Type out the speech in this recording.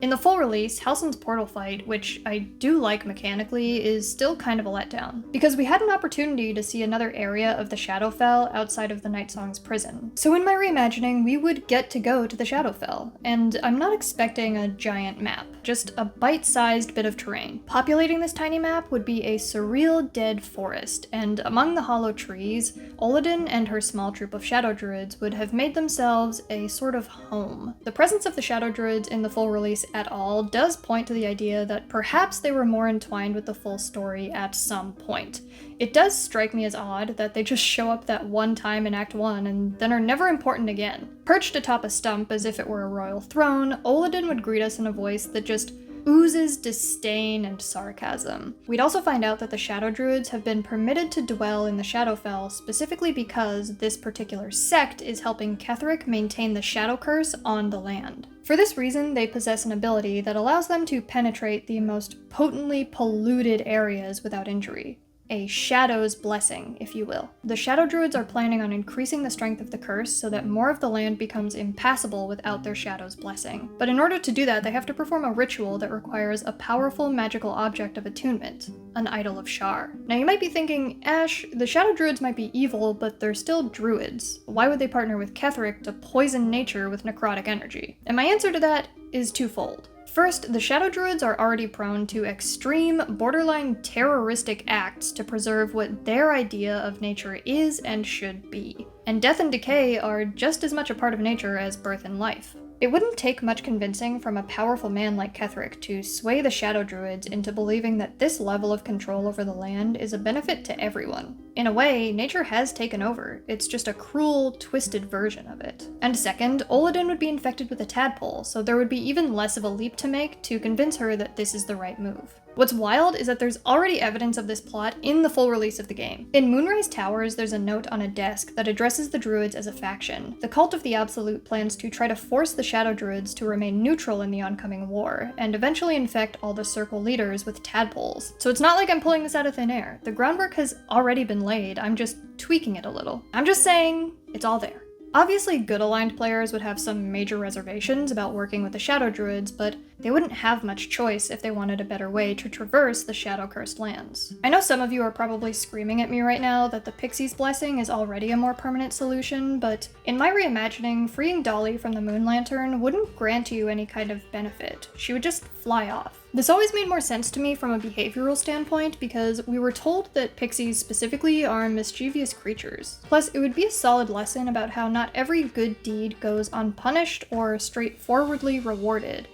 In the full release, Halsin's portal fight, which I do like mechanically, is still kind of a letdown, because we had an opportunity to see another area of the Shadowfell outside of the Nightsong's prison. So in my reimagining, we would get to go to the Shadowfell, and I'm not expecting a giant map, just a bite-sized bit of terrain. Populating this tiny map would be a surreal dead forest, and among the hollow trees, Olodin and her small troop of Shadow Druids would have made themselves a sort of home. The presence of the Shadow Druids in the full release at all does point to the idea that perhaps they were more entwined with the full story at some point. It does strike me as odd that they just show up that one time in Act 1 and then are never important again. Perched atop a stump as if it were a royal throne, Olodin would greet us in a voice that just oozes disdain and sarcasm. We'd also find out that the Shadow Druids have been permitted to dwell in the Shadowfell specifically because this particular sect is helping Ketheric maintain the Shadow Curse on the land. For this reason, they possess an ability that allows them to penetrate the most potently polluted areas without injury. A Shadow's blessing, if you will. The Shadow Druids are planning on increasing the strength of the curse so that more of the land becomes impassable without their Shadow's blessing. But in order to do that, they have to perform a ritual that requires a powerful magical object of attunement, an Idol of Shar. Now you might be thinking, Ash, the Shadow Druids might be evil, but they're still druids. Why would they partner with Ketheric to poison nature with necrotic energy? And my answer to that is twofold. First, the Shadow Druids are already prone to extreme, borderline terroristic acts to preserve what their idea of nature is and should be. And death and decay are just as much a part of nature as birth and life. It wouldn't take much convincing from a powerful man like Ketheric to sway the Shadow Druids into believing that this level of control over the land is a benefit to everyone. In a way, nature has taken over. It's just a cruel, twisted version of it. And second, Olodin would be infected with a tadpole, so there would be even less of a leap to make to convince her that this is the right move. What's wild is that there's already evidence of this plot in the full release of the game. In Moonrise Towers, there's a note on a desk that addresses the Druids as a faction. The Cult of the Absolute plans to try to force the Shadow Druids to remain neutral in the oncoming war, and eventually infect all the Circle leaders with tadpoles. So it's not like I'm pulling this out of thin air. The groundwork has already been laid, I'm just tweaking it a little. I'm just saying, it's all there. Obviously, good aligned players would have some major reservations about working with the Shadow Druids, but they wouldn't have much choice if they wanted a better way to traverse the Shadow-cursed lands. I know some of you are probably screaming at me right now that the Pixie's Blessing is already a more permanent solution, but in my reimagining, freeing Dolly from the Moon Lantern wouldn't grant you any kind of benefit. She would just fly off. This always made more sense to me from a behavioral standpoint because we were told that pixies specifically are mischievous creatures. Plus, it would be a solid lesson about how not every good deed goes unpunished or straightforwardly rewarded.